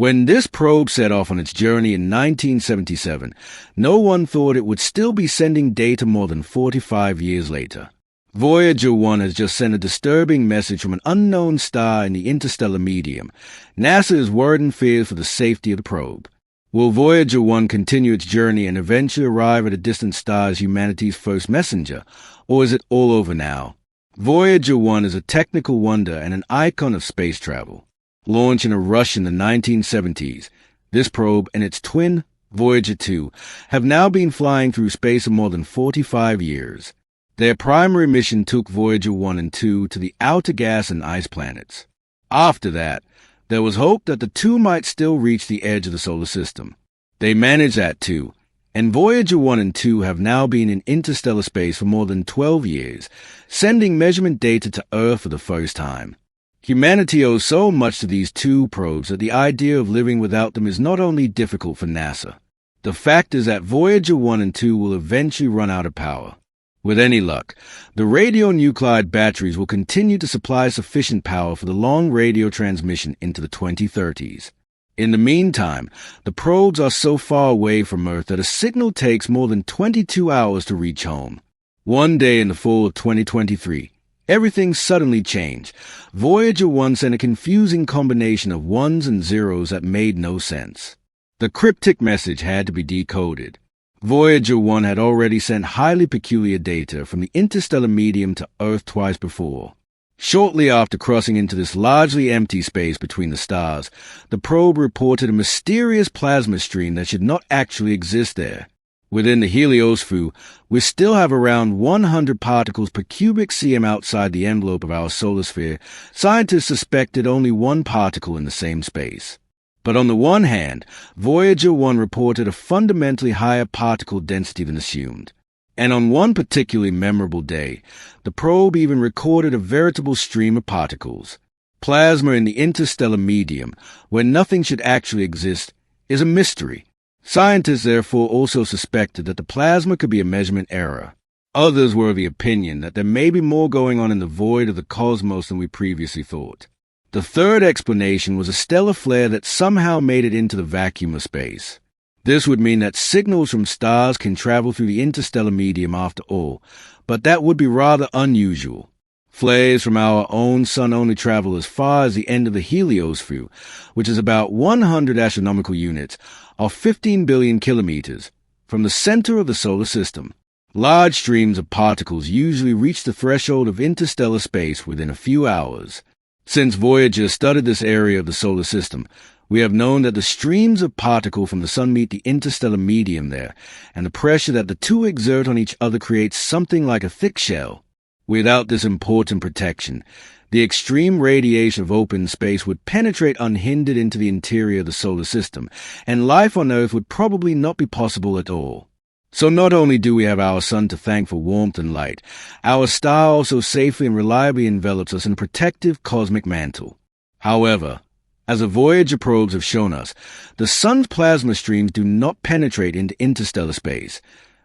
When this probe set off on its journey in 1977, no one thought it would still be sending data more than 45 years later. Voyager 1 has just sent a disturbing message from an unknown star in the interstellar medium. NASA is worried and fears for the safety of the probe. Will Voyager 1 continue its journey and eventually arrive at a distant star as humanity's first messenger, or is it all over now? Voyager 1 is a technical wonder and an icon of space travel. Launched in a rush in the 1970s, this probe and its twin, Voyager 2, have now been flying through space for more than 45 years. Their primary mission took Voyager 1 and 2 to the outer gas and ice planets. After that, there was hope that the two might still reach the edge of the solar system. They managed that too, and Voyager 1 and 2 have now been in interstellar space for more than 12 years, sending measurement data to Earth for the first time. Humanity owes so much to these two probes that the idea of living without them is not only difficult for NASA. The fact is that Voyager 1 and 2 will eventually run out of power. With any luck, the radionuclide batteries will continue to supply sufficient power for the long radio transmission into the 2030s. In the meantime, the probes are so far away from Earth that a signal takes more than 22 hours to reach home. One day in the fall of 2023, everything suddenly changed. Voyager 1 sent a confusing combination of ones and zeros that made no sense. The cryptic message had to be decoded. Voyager 1 had already sent highly peculiar data from the interstellar medium to Earth twice before. Shortly after crossing into this largely empty space between the stars, the probe reported a mysterious plasma stream that should not actually exist there. Within the heliosphere, we still have around 100 particles per cubic cm outside the envelope of our solar sphere. Scientists suspected only one particle in the same space. But on the one hand, Voyager 1 reported a fundamentally higher particle density than assumed. And on one particularly memorable day, the probe even recorded a veritable stream of particles. Plasma in the interstellar medium, where nothing should actually exist, is a mystery. Scientists therefore also suspected that the plasma could be a measurement error. Others were of the opinion that there may be more going on in the void of the cosmos than we previously thought. The third explanation was a stellar flare that somehow made it into the vacuum of space. This would mean that signals from stars can travel through the interstellar medium after all, but that would be rather unusual. Flares from our own sun only travel as far as the end of the heliosphere, which is about 100 astronomical units, or 15 billion kilometers, from the center of the solar system. Large streams of particles usually reach the threshold of interstellar space within a few hours. Since Voyager studied this area of the solar system, we have known that the streams of particles from the sun meet the interstellar medium there, and the pressure that the two exert on each other creates something like a thick shell. Without this important protection, the extreme radiation of open space would penetrate unhindered into the interior of the solar system, and life on Earth would probably not be possible at all. So not only do we have our sun to thank for warmth and light, our star also safely and reliably envelops us in a protective cosmic mantle. However, as the Voyager probes have shown us, the sun's plasma streams do not penetrate into interstellar space.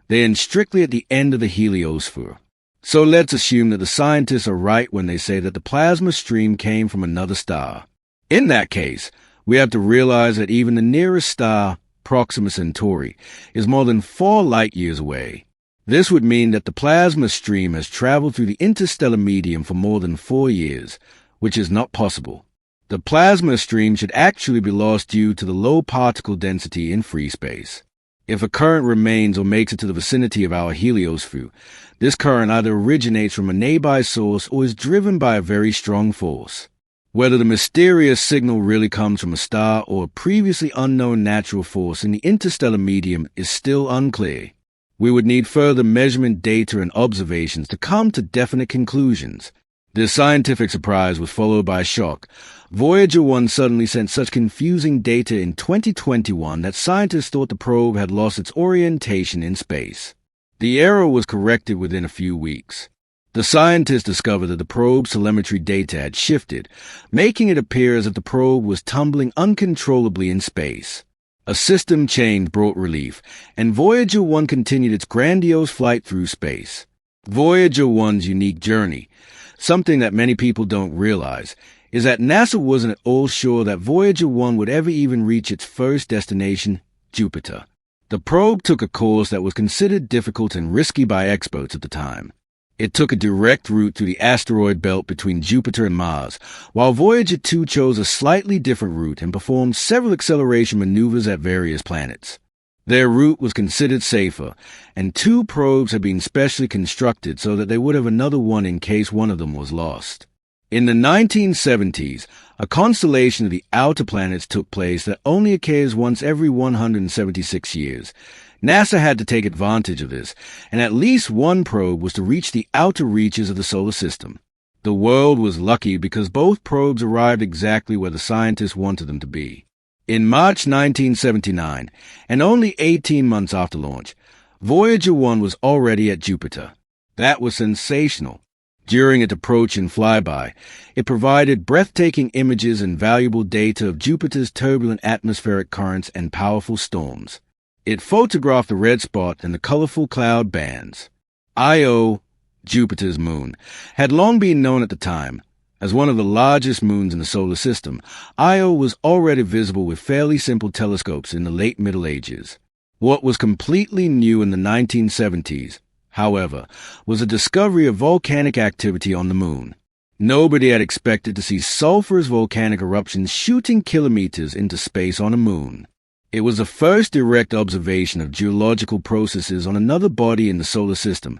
They end strictly at the end of the heliosphere. So let's assume that the scientists are right when they say that the plasma stream came from another star. In that case, we have to realize that even the nearest star, Proxima Centauri, is more than 4 light-years away. This would mean that the plasma stream has traveled through the interstellar medium for more than 4 years, which is not possible. The plasma stream should actually be lost due to the low particle density in free space. If a current remains or makes it to the vicinity of our heliosphere, this current either originates from a nearby source or is driven by a very strong force. Whether the mysterious signal really comes from a star or a previously unknown natural force in the interstellar medium is still unclear. We would need further measurement data and observations to come to definite conclusions. This scientific surprise was followed by a shock. Voyager 1 suddenly sent such confusing data in 2021 that scientists thought the probe had lost its orientation in space. The error was corrected within a few weeks. The scientists discovered that the probe's telemetry data had shifted, making it appear as if the probe was tumbling uncontrollably in space. A system change brought relief, and Voyager 1 continued its grandiose flight through space. Voyager 1's unique journey, something that many people don't realize, is that NASA wasn't at all sure that Voyager 1 would ever even reach its first destination, Jupiter. The probe took a course that was considered difficult and risky by experts at the time. It took a direct route through the asteroid belt between Jupiter and Mars, while Voyager 2 chose a slightly different route and performed several acceleration maneuvers at various planets. Their route was considered safer, and 2 probes had been specially constructed so that they would have another one in case one of them was lost. In the 1970s, a constellation of the outer planets took place that only occurs once every 176 years. NASA had to take advantage of this, and at least one probe was to reach the outer reaches of the solar system. The world was lucky because both probes arrived exactly where the scientists wanted them to be. In March 1979, and only 18 months after launch, Voyager 1 was already at Jupiter. That was sensational. During its approach and flyby, it provided breathtaking images and valuable data of Jupiter's turbulent atmospheric currents and powerful storms. It photographed the red spot and the colorful cloud bands. Io, Jupiter's moon, had long been known at the time. As one of the largest moons in the solar system, Io was already visible with fairly simple telescopes in the late Middle Ages. What was completely new in the 1970s, however, was a discovery of volcanic activity on the moon. Nobody had expected to see sulfurous volcanic eruptions shooting kilometers into space on a moon. It was the first direct observation of geological processes on another body in the solar system,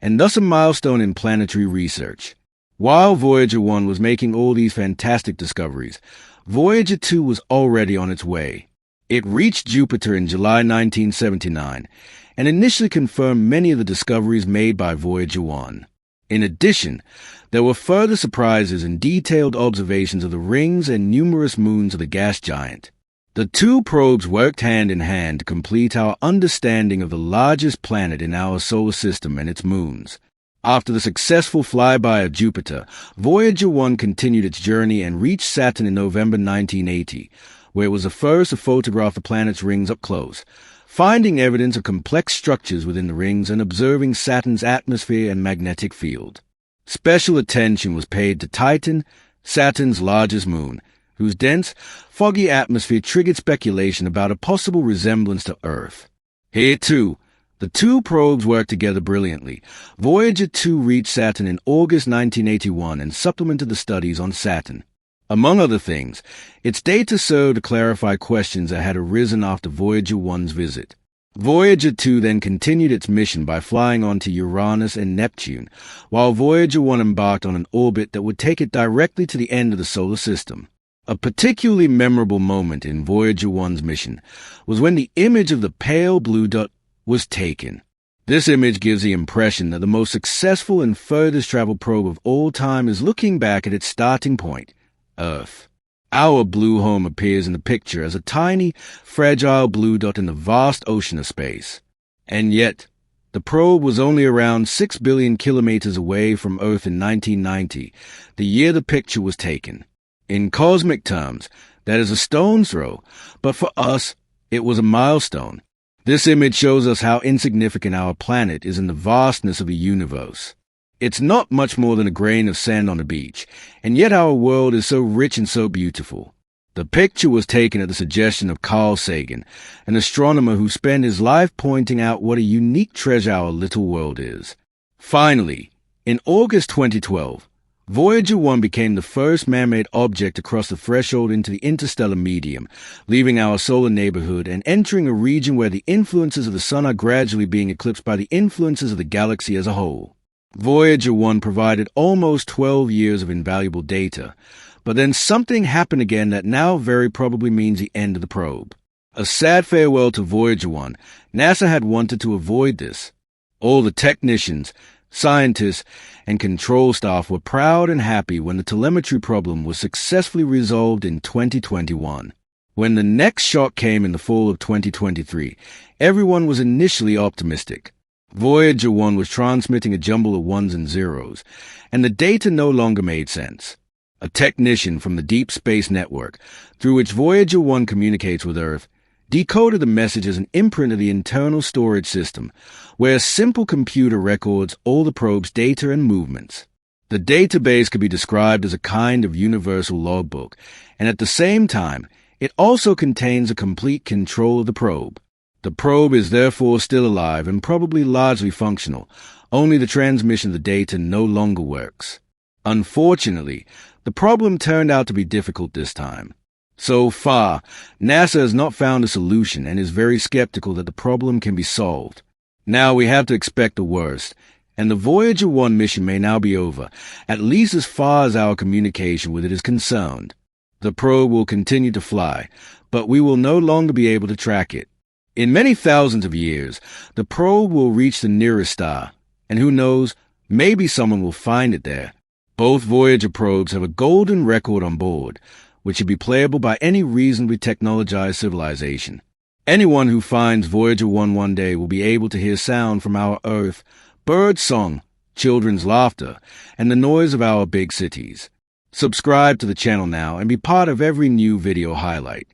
and thus a milestone in planetary research. While Voyager 1 was making all these fantastic discoveries, Voyager 2 was already on its way. It reached Jupiter in July 1979, and initially confirmed many of the discoveries made by Voyager 1. In addition, there were further surprises and detailed observations of the rings and numerous moons of the gas giant. The 2 probes worked hand in hand to complete our understanding of the largest planet in our solar system and its moons. After the successful flyby of Jupiter, Voyager 1 continued its journey and reached Saturn in November 1980, where it was the first to photograph the planet's rings up close, finding evidence of complex structures within the rings and observing Saturn's atmosphere and magnetic field. Special attention was paid to Titan, Saturn's largest moon, whose dense, foggy atmosphere triggered speculation about a possible resemblance to Earth. Here, too, the 2 probes worked together brilliantly. Voyager 2 reached Saturn in August 1981 and supplemented the studies on Saturn. Among other things, its data served to clarify questions that had arisen after Voyager 1's visit. Voyager 2 then continued its mission by flying onto Uranus and Neptune, while Voyager 1 embarked on an orbit that would take it directly to the end of the solar system. A particularly memorable moment in Voyager 1's mission was when the image of the pale blue dot was taken. This image gives the impression that the most successful and furthest traveled probe of all time is looking back at its starting point, Earth. Our blue home appears in the picture as a tiny, fragile blue dot in the vast ocean of space. And yet, the probe was only around 6 billion kilometers away from Earth in 1990, the year the picture was taken. In cosmic terms, that is a stone's throw, but for us, it was a milestone. This image shows us how insignificant our planet is in the vastness of the universe. It's not much more than a grain of sand on a beach, and yet our world is so rich and so beautiful. The picture was taken at the suggestion of Carl Sagan, an astronomer who spent his life pointing out what a unique treasure our little world is. Finally, in August 2012, Voyager 1 became the first man-made object to cross the threshold into the interstellar medium, leaving our solar neighborhood and entering a region where the influences of the sun are gradually being eclipsed by the influences of the galaxy as a whole. Voyager 1 provided almost 12 years of invaluable data, but then something happened again that now very probably means the end of the probe. A sad farewell to Voyager 1. NASA had wanted to avoid this. All the technicians, scientists, and control staff were proud and happy when the telemetry problem was successfully resolved in 2021. When the next shock came in the fall of 2023, everyone was initially optimistic. Voyager 1 was transmitting a jumble of ones and zeros, and the data no longer made sense. A technician from the Deep Space Network, through which Voyager 1 communicates with Earth, decoded the message as an imprint of the internal storage system, where a simple computer records all the probe's data and movements. The database could be described as a kind of universal logbook, and at the same time, it also contains a complete control of the probe. The probe is therefore still alive and probably largely functional, only the transmission of the data no longer works. Unfortunately, the problem turned out to be difficult this time. So far, NASA has not found a solution and is very skeptical that the problem can be solved. Now we have to expect the worst, and the Voyager 1 mission may now be over, at least as far as our communication with it is concerned. The probe will continue to fly, but we will no longer be able to track it. In many thousands of years, the probe will reach the nearest star, and who knows, maybe someone will find it there. Both Voyager probes have a golden record on board, which should be playable by any reasonably technologized civilization. Anyone who finds Voyager 1 one day will be able to hear sound from our Earth, bird song, children's laughter, and the noise of our big cities. Subscribe to the channel now and be part of every new video highlight.